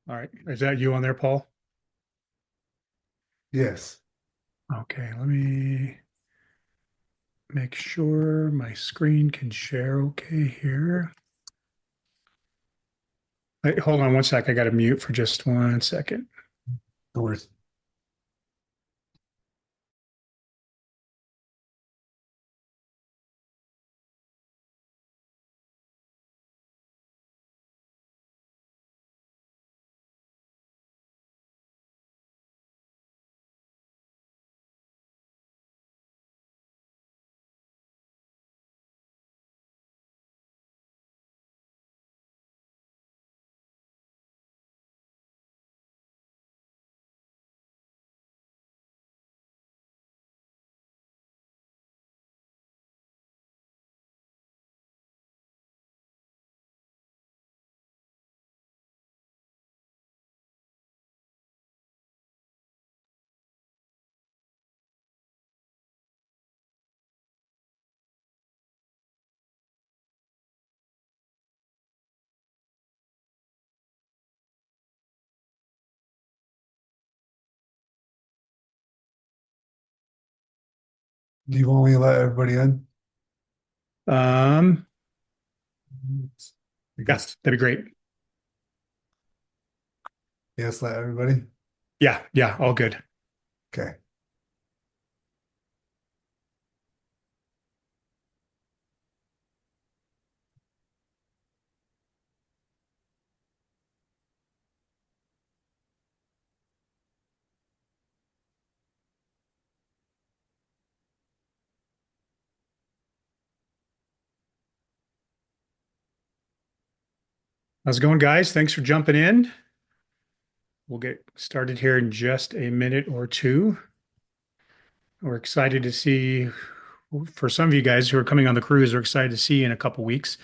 All right. Is that you on there, Paul? Yes. Okay, let me make sure my screen can share okay here. Wait, hold on one sec. I got to mute for just 1 second. No worries. Do you want me to let everybody in? Um, I yeah, guess, that'd be great. yes, let everybody. Yeah, yeah, all good. Okay. How's it going, guys? Thanks for jumping in. We'll get started here in just a minute or two. We're excited to see, for some of you guys who are coming on the cruise, we're excited to see you in a couple weeks.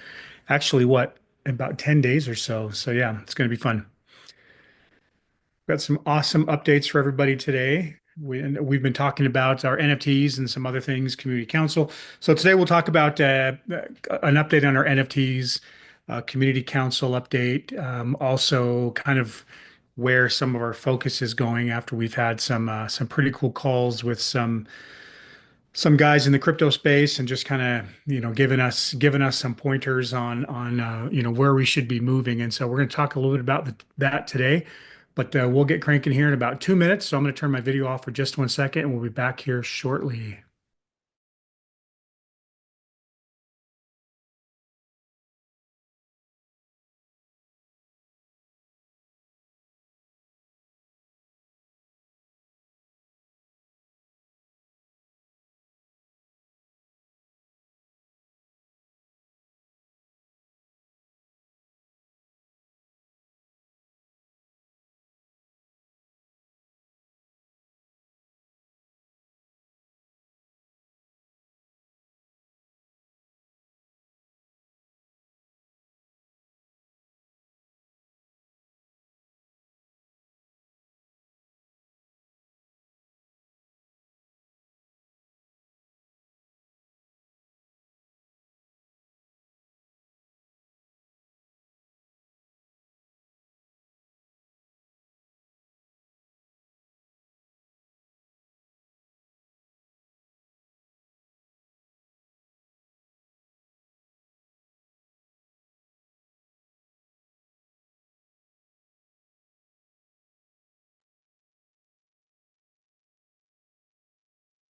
Actually, what, about 10 days or so. So, yeah, it's going to be fun. Got some awesome updates for everybody today. We've been talking about our NFTs and some other things, community council. So today we'll talk about an update on our NFTs, community council update, also kind of where some of our focus is going after we've had some pretty cool calls with some guys in the crypto space and just kind of giving us some pointers on where we should be moving. And so we're going to talk a little bit about that today, but we'll get cranking here in about 2 minutes. So I'm going to turn my video off for just 1 second, and we'll be back here shortly.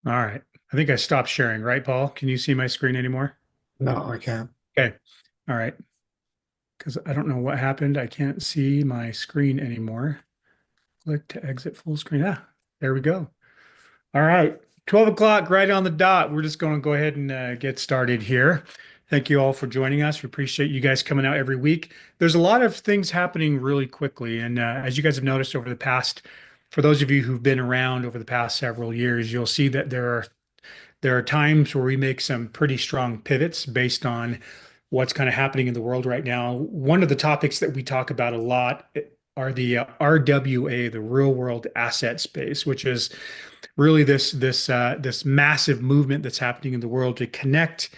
All right. I think I stopped sharing, right, Paul? Can you see my screen anymore? No, I can't. Okay. All right. Because I don't know what happened. I can't see my screen anymore. Click to exit full screen. Ah, there we go. All right, 12 o'clock, right on the dot. We're just going to go ahead and get started here. Thank you all for joining us. We appreciate you guys coming out every week. There's a lot of things happening really quickly. And as you guys have noticed over the past, for those of you who've been around over the past several years, you'll see that there are times where we make some pretty strong pivots based on what's kind of happening in the world right now. One of the topics that we talk about a lot are the RWA, the real world asset space, which is really this massive movement that's happening in the world to connect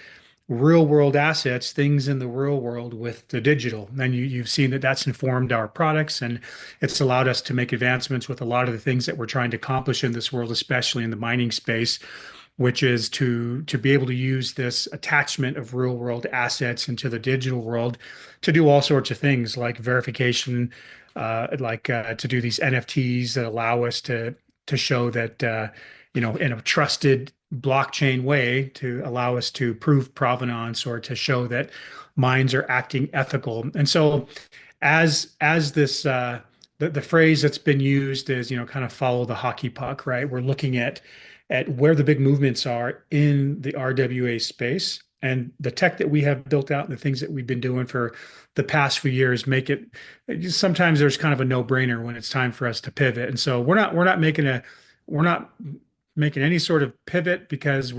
real world assets, things in the real world with the digital. And you've seen that that's informed our products, and it's allowed us to make advancements with a lot of the things that we're trying to accomplish in this world, especially in the mining space, which is to be able to use this attachment of real world assets into the digital world to do all sorts of things like verification, to do these NFTs that allow us to show that in a trusted blockchain way to allow us to prove provenance or to show that mines are acting ethical. And so as this the phrase that's been used is, kind of follow the hockey puck, right? We're looking at where the big movements are in the RWA space, and the tech that we have built out and the things that we've been doing for the past few years make it sometimes there's kind of a no-brainer when it's time for us to pivot. And so we're not making any sort of pivot because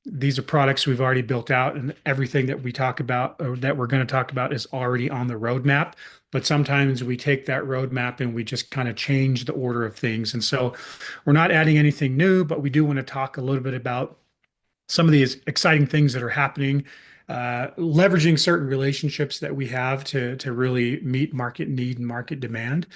these are products we've already built out, and everything that we talk about or that we're going to talk about is already on the roadmap. But sometimes we take that roadmap and we just kind of change the order of things. And so we're not adding anything new, but we do want to talk a little bit about some of these exciting things that are happening, leveraging certain relationships that we have to really meet market need and market demand.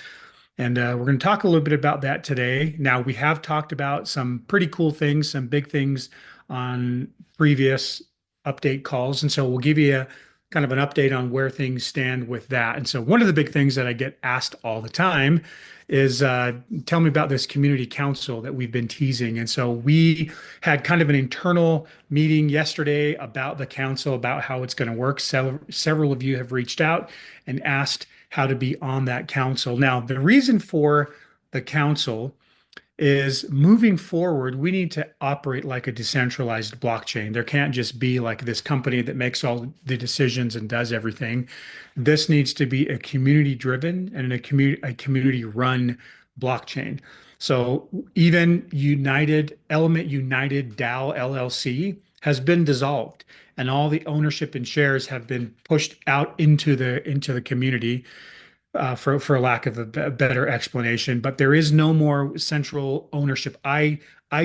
And we're going to talk a little bit about that today. Now, we have talked about some pretty cool things, some big things on previous update calls. And so we'll give you a kind of an update on where things stand with that. And so one of the big things that I get asked all the time is tell me about this community council that we've been teasing. And so we had kind of an internal meeting yesterday about the council, about how it's going to work. Several of you have reached out and asked how to be on that council. Now, the reason for the council is moving forward, we need to operate like a decentralized blockchain. There can't just be like this company that makes all the decisions and does everything. This needs to be a community driven and a community run blockchain. So even Element United DAO LLC has been dissolved, and all the ownership and shares have been pushed out into the community, for lack of a better explanation. But there is no more central ownership. I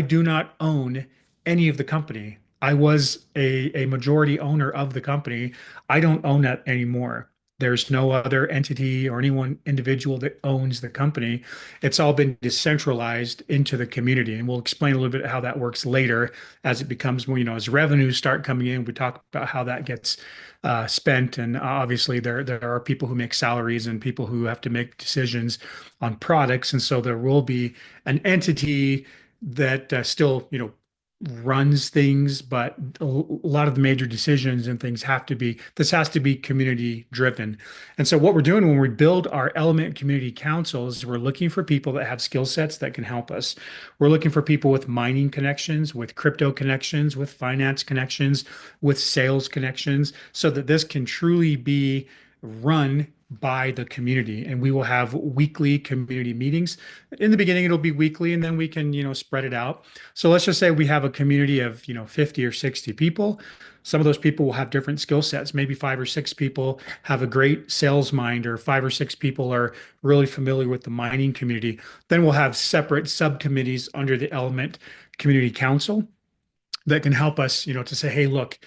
do not own any of the company. I was a majority owner of the company. I don't own that anymore. There's no other entity or anyone individual that owns the company. It's all been decentralized into the community. And we'll explain a little bit how that works later as it becomes more, as revenues start coming in, we talk about how that gets spent. And obviously, there are people who make salaries and people who have to make decisions on products. And so there will be an entity that still, runs things, but a lot of the major decisions and things this has to be community driven. And so what we're doing when we build our Element Community Councils, we're looking for people that have skill sets that can help us. We're looking for people with mining connections, with crypto connections, with finance connections, with sales connections, so that this can truly be run by the community. And we will have weekly community meetings. In the beginning, it'll be weekly, and then we can, spread it out. So let's just say we have a community of, 50 or 60 people. Some of those people will have different skill sets. Maybe 5 or 6 people have a great sales mind, or 5 or 6 people are really familiar with the mining community. Then we'll have separate subcommittees under the Element Community Council that can help us, to say, hey, look,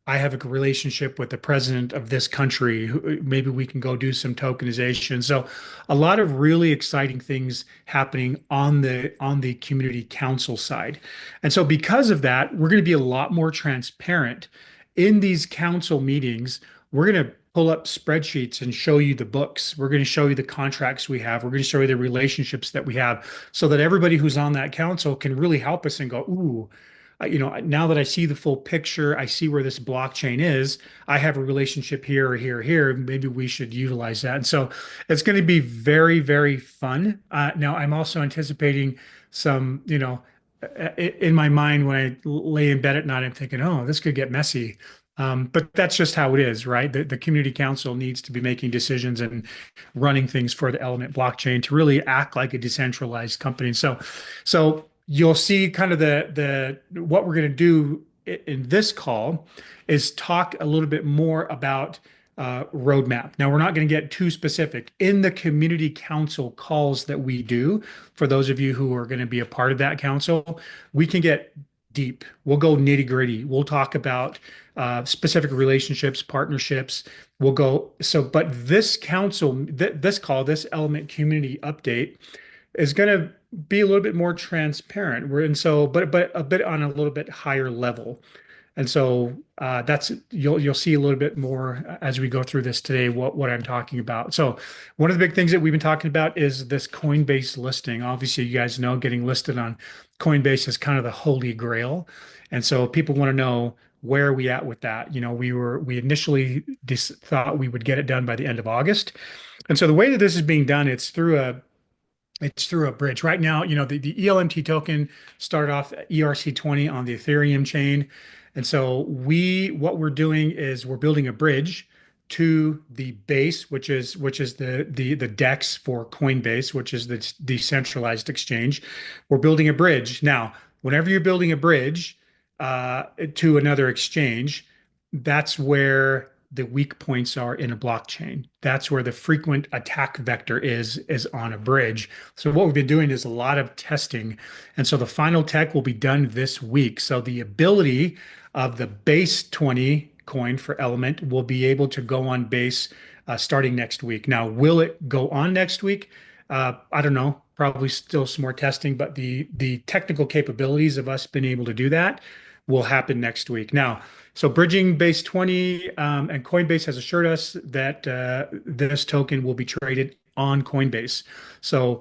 I have a relationship with the president of this country. Maybe we can go do some tokenization. So a lot of really exciting things happening on the community council side. And so because of that, we're going to be a lot more transparent in these council meetings. We're going to pull up spreadsheets and show you the books. We're going to show you the contracts we have. We're going to show you the relationships that we have, so that everybody who's on that council can really help us and go, ooh, now that I see the full picture, I see where this blockchain is. I have a relationship here or here or here. Maybe we should utilize that. And so it's going to be very, very fun. Now, I'm also anticipating some, in my mind, when I lay in bed at night, I'm thinking, oh, this could get messy. But that's just how it is, right? The community council needs to be making decisions and running things for the Element blockchain to really act like a decentralized company. So you'll see kind of the what we're going to do in this call is talk a little bit more about roadmap. Now, we're not going to get too specific in the community council calls that we do. For those of you who are going to be a part of that council, we can get deep. We'll go nitty gritty. We'll talk about specific relationships, partnerships. We'll go so, but this this call, this Element Community Update is going to be a little bit more transparent. But a bit on a little bit higher level. And so that's you'll see a little bit more as we go through this today what I'm talking about. So one of the big things that we've been talking about is this Coinbase listing. Obviously, you guys know getting listed on Coinbase is kind of the holy grail, and so people want to know where are we at with that. You know, we initially just thought we would get it done by the end of August, and so the way that this is being done, it's through a bridge. Right now, you know, the ELMT token started off ERC20 on the Ethereum chain. And so what we're doing is we're building a bridge to the base, which is the DEX for Coinbase, which is the decentralized exchange. We're building a bridge. Now, whenever you're building a bridge to another exchange, that's where the weak points are in a blockchain. That's where the frequent attack vector is on a bridge. So what we've been doing is a lot of testing. And so the final tech will be done this week. So the ability of the base 20 coin for Element will be able to go on base starting next week. Now, will it go on next week? I don't know. Probably still some more testing, but the technical capabilities of us being able to do that will happen next week. Now, so bridging base 20 and Coinbase has assured us that this token will be traded on Coinbase. So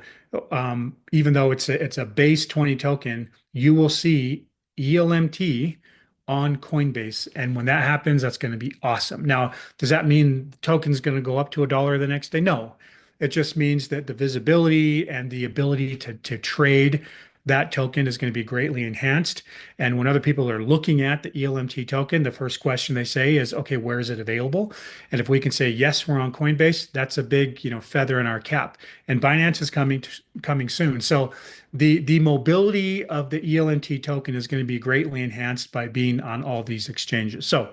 even though it's a base 20 token, you will see ELMT on Coinbase. And when that happens, that's going to be awesome. Now, does that mean the token's going to go up to $1 the next day? No. It just means that the visibility and the ability to trade that token is going to be greatly enhanced. And when other people are looking at the ELMT token, the first question they say is, okay, where is it available? And if we can say, yes, we're on Coinbase, that's a big, feather in our cap. And Binance is coming soon. So the mobility of the ELMT token is going to be greatly enhanced by being on all these exchanges. So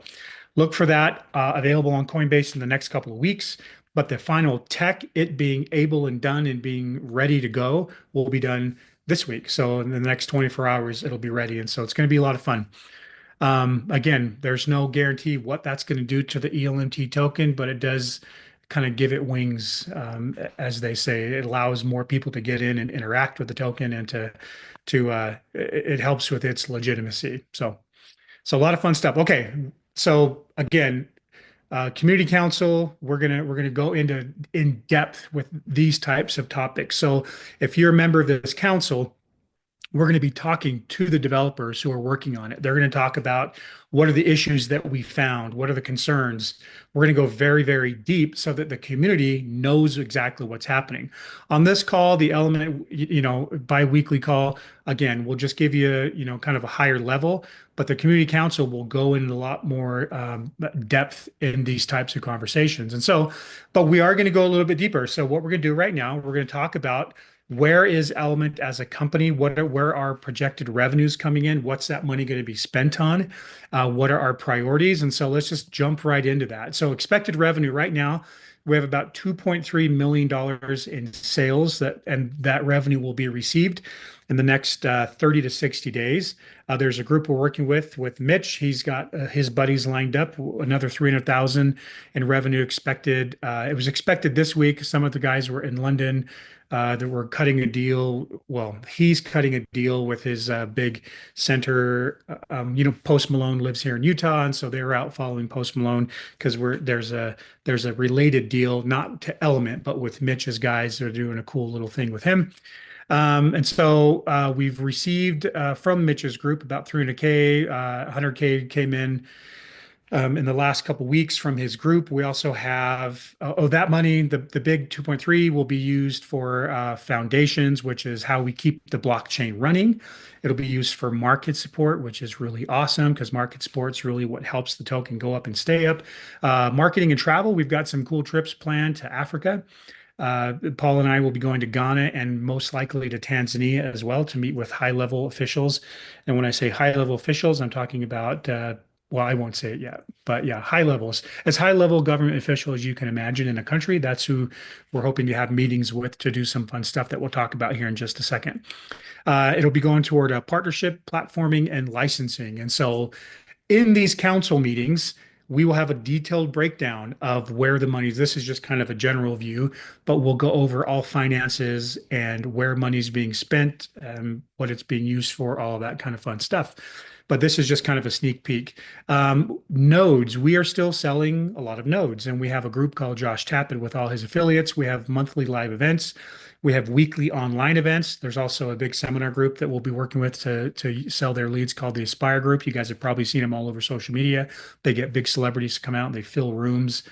look for that available on Coinbase in the next couple of weeks. But the final tech, it being able and done and being ready to go, will be done this week. So in the next 24 hours, it'll be ready. And so it's going to be a lot of fun. Again, there's no guarantee what that's going to do to the ELMT token, but it does kind of give it wings, as they say. It allows more people to get in and interact with the token and it helps with its legitimacy. So a lot of fun stuff. Okay. So again, community council, we're gonna go into in depth with these types of topics. So if you're a member of this council, we're going to be talking to the developers who are working on it. They're going to talk about what are the issues that we found, what are the concerns. We're going to go very, very deep so that the community knows exactly what's happening. On this call, the Element, bi-weekly call, again, we'll just give you, kind of a higher level, but the community council will go in a lot more depth in these types of conversations. And so, but we are going to go a little bit deeper. So what we're going to do right now, we're going to talk about where is Element as a company? Where are projected revenues coming in? What's that money going to be spent on? What are our priorities? And so let's just jump right into that. So expected revenue right now, we have about $2.3 million in sales and that revenue will be received in the next 30 to 60 days. There's a group we're working with Mitch. He's got his buddies lined up, another 300,000 in revenue expected. It was expected this week. Some of the guys were in London that were cutting a deal. Well, he's cutting a deal with his big center. Post Malone lives here in Utah, and so they were out following Post Malone because there's a related deal, not to Element, but with Mitch's guys. They're doing a cool little thing with him. And so we've received from Mitch's group about 300K, 100K came in the last couple of weeks from his group. We also have that money, the big 2.3 will be used for foundations, which is how we keep the blockchain running. It'll be used for market support, which is really awesome because market support is really what helps the token go up and stay up. Marketing and travel, we've got some cool trips planned to Africa. Paul and I will be going to Ghana and most likely to Tanzania as well to meet with high-level officials. And when I say high-level officials, I'm talking about well, I won't say it yet, but yeah, high levels. As high level government official as you can imagine in a country, that's who we're hoping to have meetings with to do some fun stuff that we'll talk about here in just a second. It'll be going toward a partnership, platforming, and licensing. And so in these council meetings, we will have a detailed breakdown of where the money is. This is just kind of a general view, but we'll go over all finances and where money's being spent, what it's being used for, all of that kind of fun stuff. But this is just kind of a sneak peek. Nodes, we are still selling a lot of nodes, and we have a group called Josh Tappan with all his affiliates. We have monthly live events. We have weekly online events. There's also a big seminar group that we'll be working with to sell their leads called the Aspire Group. You guys have probably seen them all over social media. They get big celebrities to come out and they fill rooms,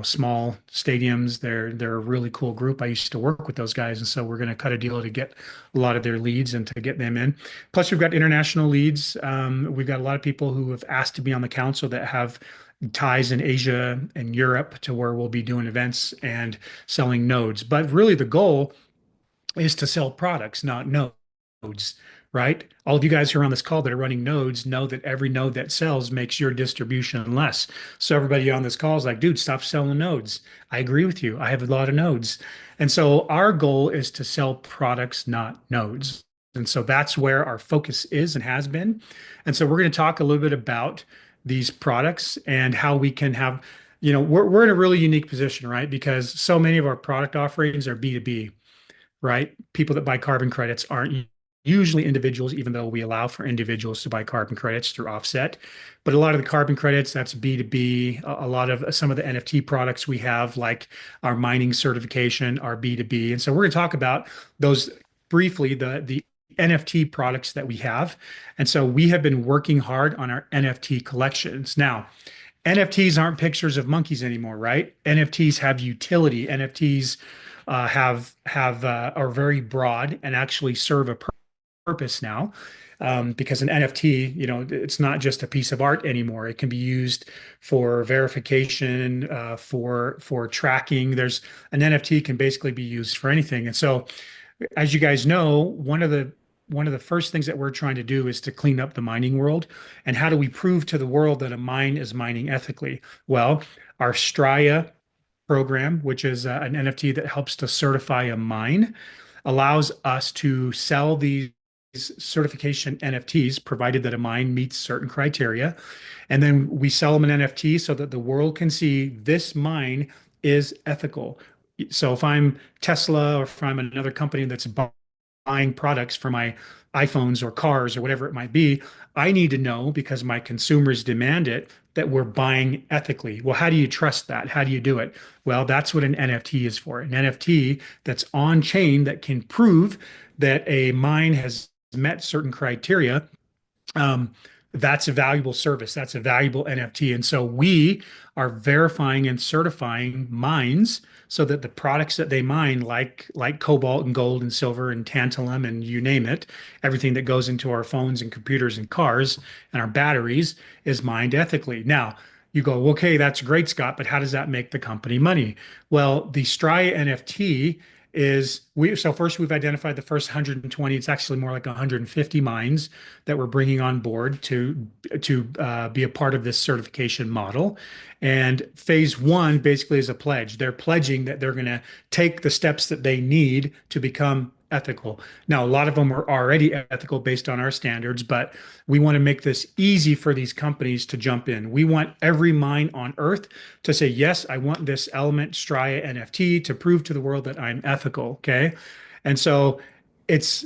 small stadiums. They're a really cool group. I used to work with those guys, and so we're going to cut a deal to get a lot of their leads and to get them in. Plus, we've got international leads. We've got a lot of people who have asked to be on the council that have ties in Asia and Europe to where we'll be doing events and selling nodes. But really, the goal is to sell products, not nodes, right? All of you guys who are on this call that are running nodes know that every node that sells makes your distribution less. So everybody on this call is like, dude, stop selling nodes. I agree with you. I have a lot of nodes. And so our goal is to sell products, not nodes. And so that's where our focus is and has been. And so we're going to talk a little bit about these products and how we can have, we're in a really unique position, right? Because so many of our product offerings are B2B, right? People that buy carbon credits aren't usually individuals, even though we allow for individuals to buy carbon credits through offset. But a lot of the carbon credits, that's B2B. A lot of some of the NFT products we have, like our mining certification, are B2B. And so we're going to talk about those briefly, the NFT products that we have. And so we have been working hard on our NFT collections. Now, NFTs aren't pictures of monkeys anymore, right? NFTs have utility. NFTs are very broad and actually serve a purpose now. Because an NFT, it's not just a piece of art anymore. It can be used for verification, for tracking. There's an NFT can basically be used for anything. And so, as you guys know, one of the first things that we're trying to do is to clean up the mining world. And how do we prove to the world that a mine is mining ethically? Well, our Straya program, which is an NFT that helps to certify a mine, allows us to sell these certification NFTs, provided that a mine meets certain criteria. And then we sell them an NFT so that the world can see this mine is ethical. So if I'm Tesla or if I'm another company that's buying products for my iPhones or cars or whatever it might be, I need to know, because my consumers demand it, that we're buying ethically. Well, how do you trust that? How do you do it? Well, that's what an NFT is for. An NFT that's on chain that can prove that a mine has met certain criteria. um, that's a valuable service. That's a valuable NFT. And so we are verifying and certifying mines so that the products that they mine, like cobalt and gold and silver and tantalum and you name it, everything that goes into our phones and computers and cars and our batteries, is mined ethically. Now, you go, okay, that's great, Scott, but how does that make the company money? Well, the Strya NFT is so first we've identified the first 120. It's actually more like 150 mines that we're bringing on board to be a part of this certification model. And phase one basically is a pledge. They're pledging that they're going to take the steps that they need to become ethical. Now, a lot of them are already ethical based on our standards, but we want to make this easy for these companies to jump in. We want every mine on Earth to say, yes, I want this Element Strya NFT to prove to the world that I'm ethical. Okay. And so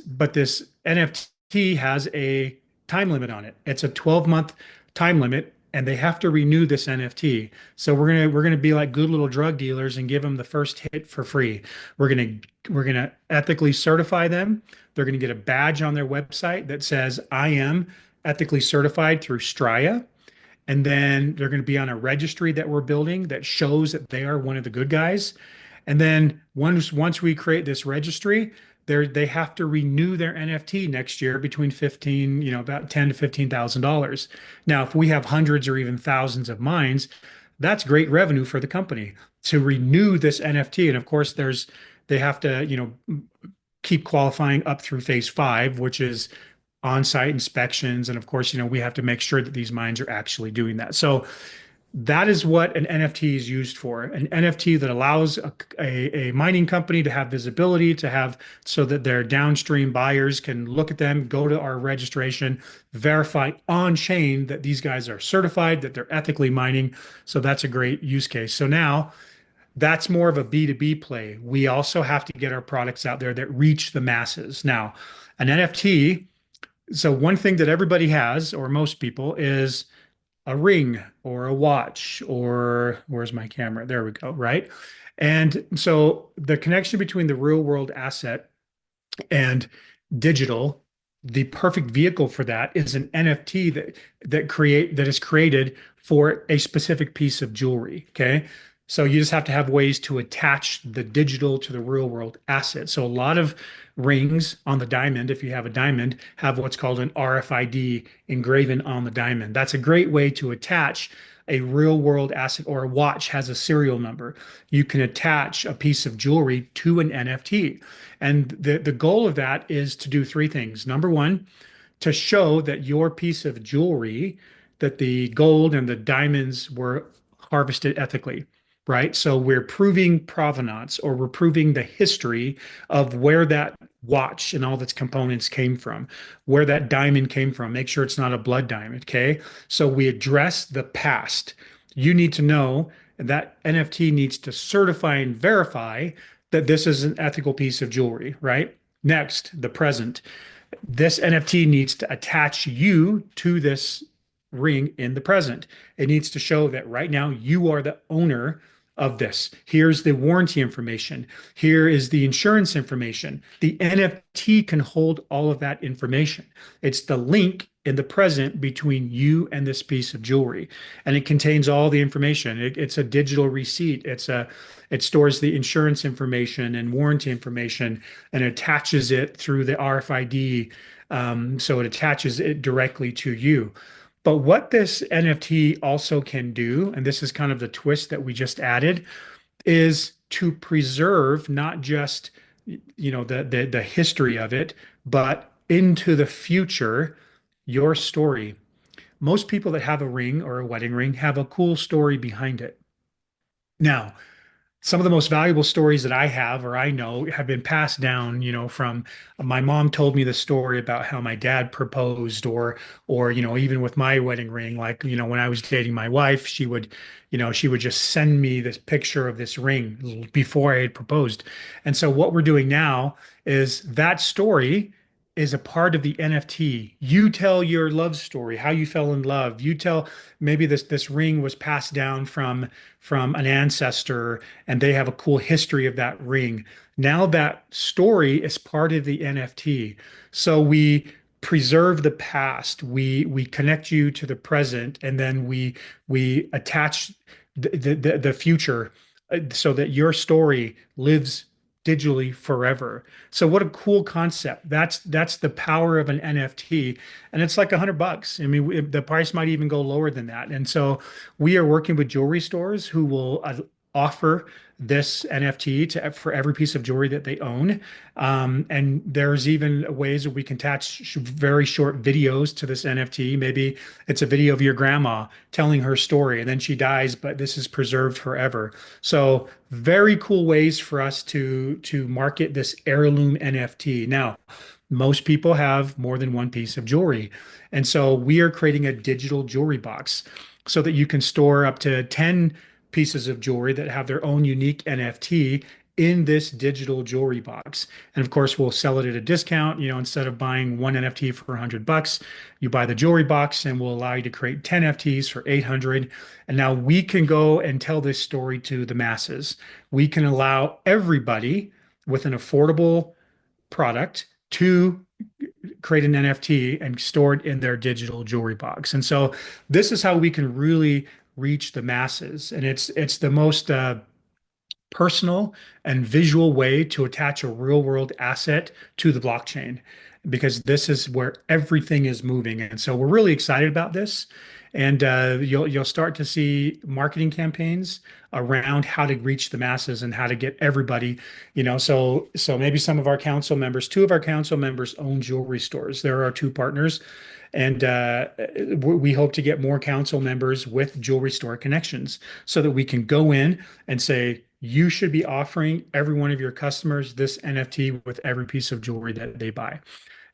but this NFT has a time limit on it. It's a 12-month time limit, and they have to renew this NFT. So we're gonna be like good little drug dealers and give them the first hit for free. We're gonna ethically certify them. They're gonna get a badge on their website that says I am ethically certified through Strya. And then they're going to be on a registry that we're building that shows that they are one of the good guys. And then once we create this registry, they have to renew their NFT next year between 15, about 10 to $15,000. Now, if we have hundreds or even thousands of mines, that's great revenue for the company to renew this NFT. And of course, they have to, keep qualifying up through phase five, which is on-site inspections. And of course, we have to make sure that these mines are actually doing that. So that is what an NFT is used for. An NFT that allows a mining company to have visibility, to have so that their downstream buyers can look at them, go to our registration, verify on chain that these guys are certified, that they're ethically mining. So that's a great use case. So now that's more of a B2B play. We also have to get our products out there that reach the masses. Now, an NFT, so one thing that everybody has, or most people, is a ring or a watch, or where's my camera? There we go, right? And so the connection between the real world asset and digital, the perfect vehicle for that is an NFT that is created for a specific piece of jewelry. Okay. So you just have to have ways to attach the digital to the real world asset. So a lot of rings on the diamond, if you have a diamond, have what's called an RFID engraven on the diamond. That's a great way to attach a real world asset, or a watch has a serial number. You can attach a piece of jewelry to an NFT. And the goal of that is to do three things. Number one, to show that your piece of jewelry, that the gold and the diamonds were harvested ethically, right? So we're proving provenance, or we're proving the history of where that watch and all its components came from, where that diamond came from. Make sure it's not a blood diamond, okay? So we address the past. You need to know that NFT needs to certify and verify that this is an ethical piece of jewelry, right? Next, the present. This NFT needs to attach you to this ring in the present. It needs to show that right now you are the owner of this. Here's the warranty information. Here is the insurance information. The NFT can hold all of that information. It's the link in the present between you and this piece of jewelry, and it contains all the information. It's a digital receipt. It stores the insurance information and warranty information, and attaches it through the RFID. So it attaches it directly to you. But what this NFT also can do, and this is kind of the twist that we just added, is to preserve not just the history of it, but into the future, your story. Most people that have a ring or a wedding ring have a cool story behind it. Now, some of the most valuable stories that I have, or I know, have been passed down, from my mom told me the story about how my dad proposed, or even with my wedding ring, like, when I was dating my wife, she would just send me this picture of this ring before I had proposed. And so what we're doing now is that story is a part of the NFT. You tell your love story, how you fell in love. You tell maybe this ring was passed down from an ancestor, and they have a cool history of that ring. Now that story is part of the NFT. So we preserve the past, we connect you to the present, and then we attach the future, so that your story lives digitally forever. So what a cool concept. That's the power of an NFT, and it's like $100. I mean, the price might even go lower than that. And so we are working with jewelry stores who will offer this NFT for every piece of jewelry that they own. And there's even ways that we can attach very short videos to this NFT. Maybe it's a video of your grandma telling her story, and then she dies, but this is preserved forever. So very cool ways for us to market this heirloom NFT. Now, most people have more than one piece of jewelry. And so we are creating a digital jewelry box so that you can store up to 10 pieces of jewelry that have their own unique NFT in this digital jewelry box. And of course, we'll sell it at a discount. Instead of buying one NFT for $100, you buy the jewelry box, and we'll allow you to create 10 NFTs for 800. And now we can go and tell this story to the masses. We can allow everybody with an affordable product to create an NFT and store it in their digital jewelry box. And so this is how we can really reach the masses. And it's the most personal and visual way to attach a real world asset to the blockchain because this is where everything is moving. And so we're really excited about this. And you'll start to see marketing campaigns around how to reach the masses and how to get everybody, so maybe some of our council members, two of our council members own jewelry stores. There are two partners, and we hope to get more council members with jewelry store connections so that we can go in and say, you should be offering every one of your customers this NFT with every piece of jewelry that they buy.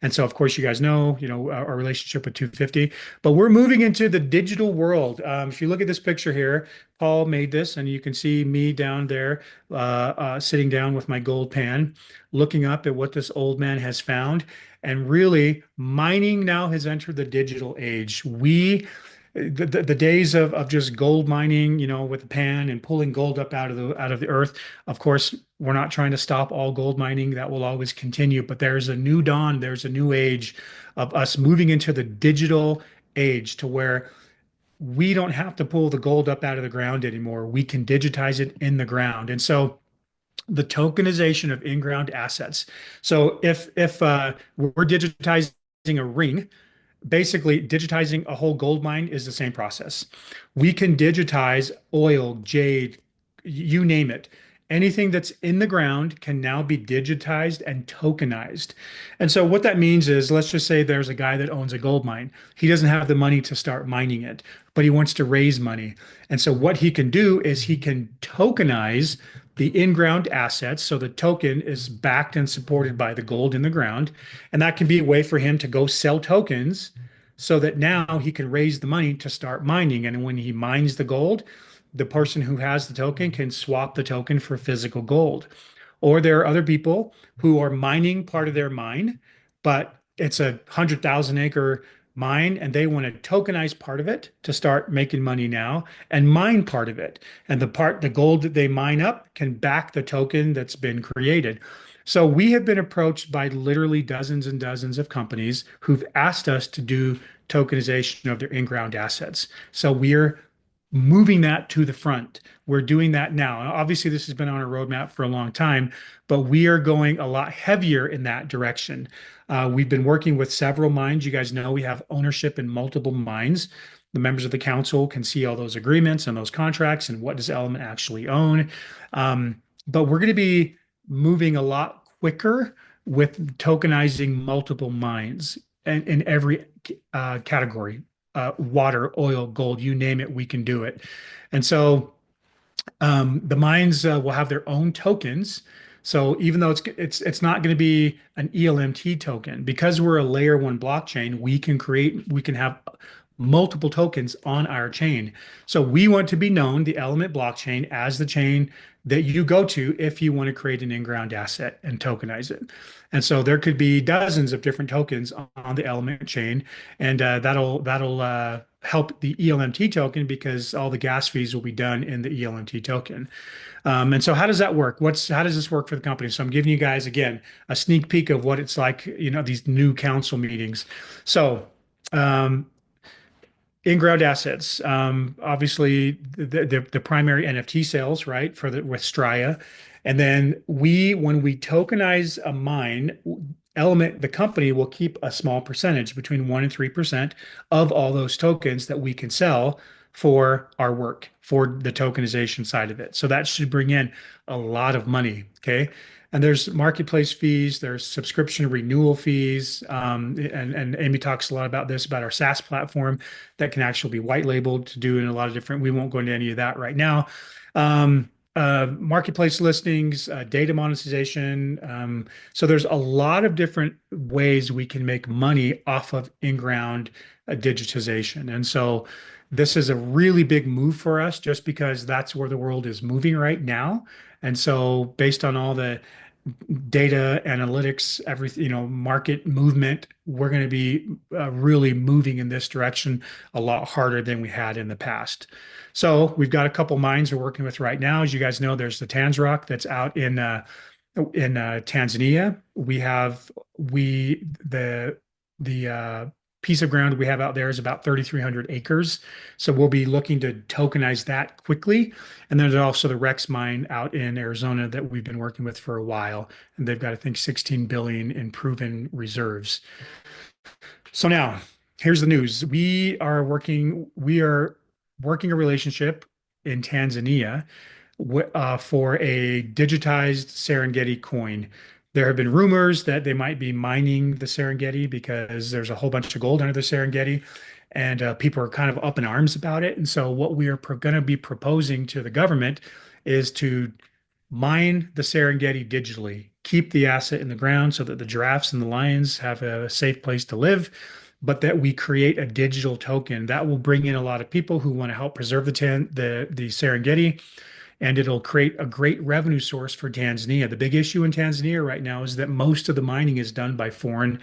And so, of course, you guys know, our relationship with 250, but we're moving into the digital world. If you look at this picture here, Paul made this, and you can see me down there, sitting down with my gold pan, looking up at what this old man has found. And really, mining now has entered the digital age. The days of just gold mining, with a pan and pulling gold up out of the earth. Of course, we're not trying to stop all gold mining. That will always continue, but there's a new dawn, there's a new age of us moving into the digital age to where we don't have to pull the gold up out of the ground anymore. We can digitize it in the ground. And so the tokenization of in-ground assets. So if we're digitizing a ring, basically digitizing a whole gold mine is the same process. We can digitize oil, jade, you name it. Anything that's in the ground can now be digitized and tokenized. And so what that means is, let's just say there's a guy that owns a gold mine. He doesn't have the money to start mining it, but he wants to raise money. And so what he can do is he can tokenize the in-ground assets. So the token is backed and supported by the gold in the ground. And that can be a way for him to go sell tokens so that now he can raise the money to start mining. And when he mines the gold, the person who has the token can swap the token for physical gold. Or there are other people who are mining part of their mine, but it's a 100,000 acre mine and they want to tokenize part of it to start making money now and mine part of it. And the gold that they mine up can back the token that's been created. So we have been approached by literally dozens and dozens of companies who've asked us to do tokenization of their in-ground assets. So we're moving that to the front. We're doing that now. Obviously, this has been on our roadmap for a long time, but we are going a lot heavier in that direction. We've been working with several mines. You guys know we have ownership in multiple mines. The members of the council can see all those agreements and those contracts and what does Element actually own. But we're going to be moving a lot quicker with tokenizing multiple mines and in every category, water, oil, gold, you name it, we can do it. And so the mines will have their own tokens. So even though it's not going to be an ELMT token, because we're a layer one blockchain, we can have multiple tokens on our chain. So we want to be known, the Element blockchain, as the chain that you go to if you want to create an in-ground asset and tokenize it. And so there could be dozens of different tokens on the Element chain, and that'll help the ELMT token because all the gas fees will be done in the ELMT token. And so how does that work? How does this work for the company? So I'm giving you guys again a sneak peek of what it's like, these new council meetings. So in-ground assets, obviously the primary NFT sales, right, with Straya, and then when we tokenize a mine, Element, the company, will keep a small percentage between 1% and 3% of all those tokens that we can sell for our work for the tokenization side of it. So that should bring in a lot of money. Okay. And there's marketplace fees, there's subscription renewal fees. And Amy talks a lot about this, about our SaaS platform that can actually be white labeled to do in a lot of different, we won't go into any of that right now. Marketplace listings, data monetization. So there's a lot of different ways we can make money off of in-ground digitization. And so this is a really big move for us just because that's where the world is moving right now. And so based on all the data analytics, everything, market movement, we're going to be really moving in this direction a lot harder than we had in the past. So we've got a couple mines we're working with right now. As you guys know, there's the Tanzrock that's out in Tanzania. We have the piece of ground we have out there is about 3,300 acres. So we'll be looking to tokenize that quickly. And then there's also the Rex mine out in Arizona that we've been working with for a while. And they've got, I think, 16 billion in proven reserves. So now here's the news. We are working a relationship in Tanzania for a digitized Serengeti coin. There have been rumors that they might be mining the Serengeti because there's a whole bunch of gold under the Serengeti, and people are kind of up in arms about it. And so, what we are going to be proposing to the government is to mine the Serengeti digitally, keep the asset in the ground so that the giraffes and the lions have a safe place to live, but that we create a digital token that will bring in a lot of people who want to help preserve the Serengeti, and it'll create a great revenue source for Tanzania. The big issue in Tanzania right now is that most of the mining is done by foreign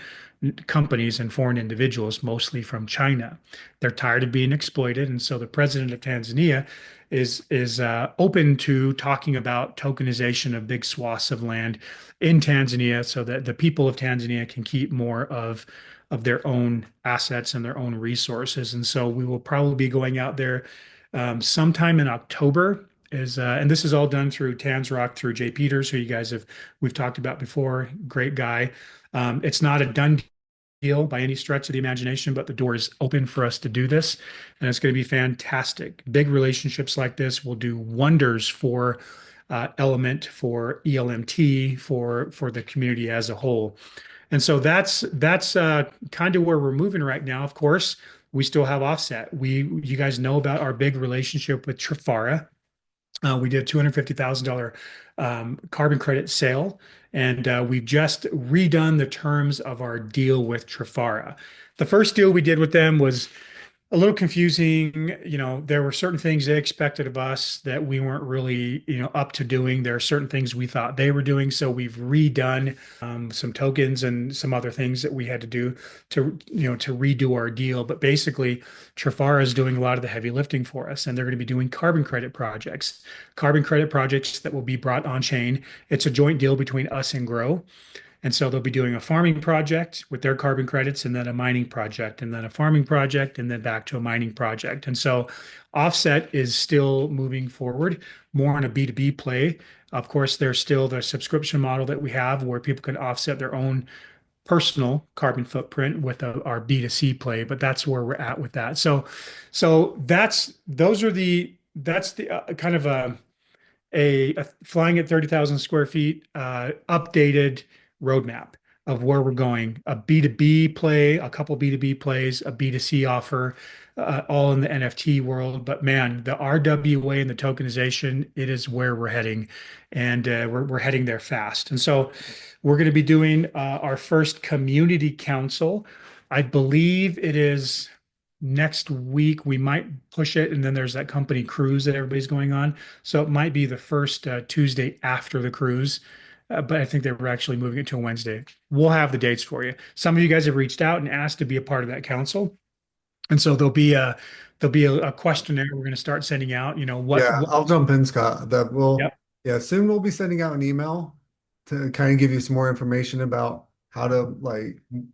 companies and foreign individuals, mostly from China. They're tired of being exploited, and so the president of Tanzania is open to talking about tokenization of big swaths of land in Tanzania, so that the people of Tanzania can keep more of their own assets and their own resources. And so we will probably be going out there sometime in October. And this is all done through Tansrock, through Jay Peters, who we've talked about before. Great guy. It's not a done deal by any stretch of the imagination, but the door is open for us to do this, and it's going to be fantastic. Big relationships like this will do wonders for Element, for ELMT, for the community as a whole. And so that's kind of where we're moving right now. Of course, we still have offset. You guys know about our big relationship with Trafara. We did a $250,000 carbon credit sale, and we've just redone the terms of our deal with Trafara. The first deal we did with them was a little confusing. There were certain things they expected of us that we weren't really, up to doing. There are certain things we thought they were doing. So we've redone some tokens and some other things that we had to do to redo our deal. But basically, Trafara is doing a lot of the heavy lifting for us, and they're going to be doing carbon credit projects that will be brought on chain. It's a joint deal between us and Grow. And so they'll be doing a farming project with their carbon credits, and then a mining project, and then a farming project, and then back to a mining project. And so Offset is still moving forward more on a B2B play. Of course, there's still the subscription model that we have where people can offset their own personal carbon footprint with our B2C play, but that's where we're at with that. So that's the kind of a flying at 30,000 square feet updated roadmap of where we're going. A B2B play, a couple B2B plays, a B2C offer, all in the NFT world. But man, the RWA and the tokenization, it is where we're heading, and we're heading there fast. And so we're going to be doing our first community council. I believe it is next week. We might push it, and then there's that company cruise that everybody's going on. So it might be the first Tuesday after the cruise. But I think they were actually moving it to a Wednesday. We'll have the dates for you. Some of you guys have reached out and asked to be a part of that council. And so there'll be a questionnaire we're going to start sending out. Yeah, What I'll jump in, Scott. Yep. Yeah, soon we'll be sending out an email to kind of give you some more information about how to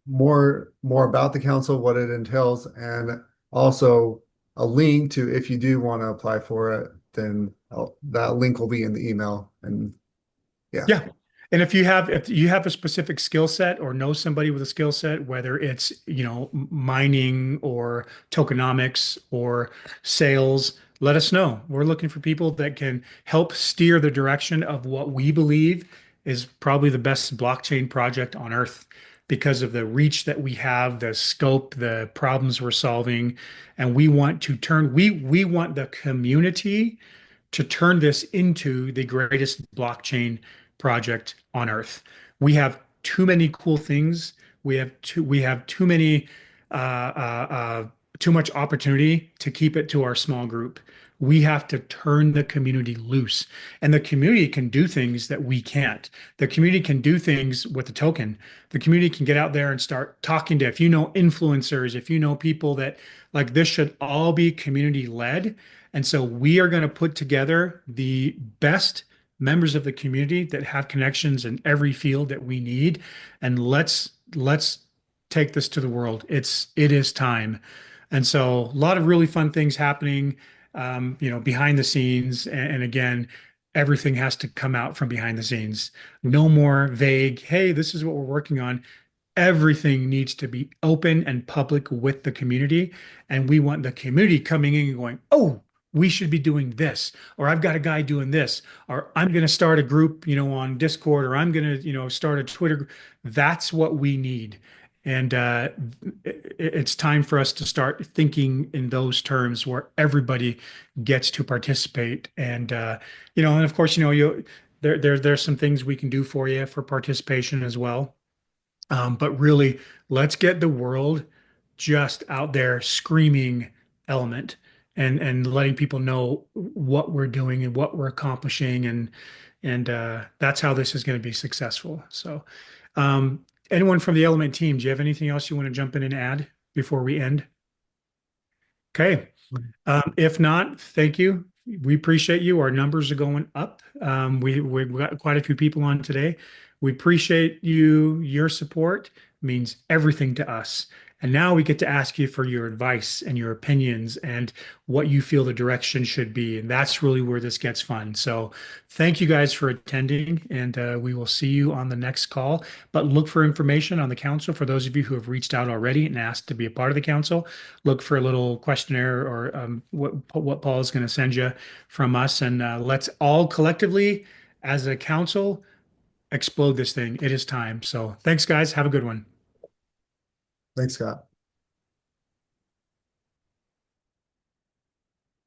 more about the council, what it entails, and also a link to if you do want to apply for it, then that link will be in the email. And yeah, Yeah. And if you have a specific skill set or know somebody with a skill set, whether it's, mining or tokenomics or sales, let us know. We're looking for people that can help steer the direction of what we believe is probably the best blockchain project on earth because of the reach that we have, the scope, the problems we're solving, and we want the community to turn this into the greatest blockchain project on earth. We have too many cool things. We have too many too much opportunity to keep it to our small group. We have to turn the community loose, and the community can do things that we can't. The community can do things with the token. The community can get out there and start talking to, if you know, influencers, if you know people that like this should all be community led. And so we are going to put together the best members of the community that have connections in every field that we need. And let's take this to the world. It is time. And so a lot of really fun things happening, behind the scenes. And again, everything has to come out from behind the scenes. No more vague, hey, this is what we're working on. Everything needs to be open and public with the community. And we want the community coming in and going, oh, we should be doing this, or I've got a guy doing this, or I'm going to start a group, on Discord, or I'm going to, start a Twitter group. That's what we need. And it's time for us to start thinking in those terms where everybody gets to participate. And of course, there's some things we can do for you for participation as well. But really, let's get the world just out there screaming element and letting people know what we're doing and what we're accomplishing and that's how this is going to be successful. So, anyone from the Element team, do you have anything else you want to jump in and add before we end? Okay. If not, thank you. We appreciate you. Our numbers are going up. We've got quite a few people on today. We appreciate you. Your support means everything to us. And now we get to ask you for your advice and your opinions and what you feel the direction should be. And that's really where this gets fun. So thank you guys for attending, and we will see you on the next call. But look for information on the council for those of you who have reached out already and asked to be a part of the council. Look for a little questionnaire or what Paul is going to send you from us, and let's all collectively, as a council, explode this thing. It is time. So thanks, guys. Have a good one. Thanks, Scott.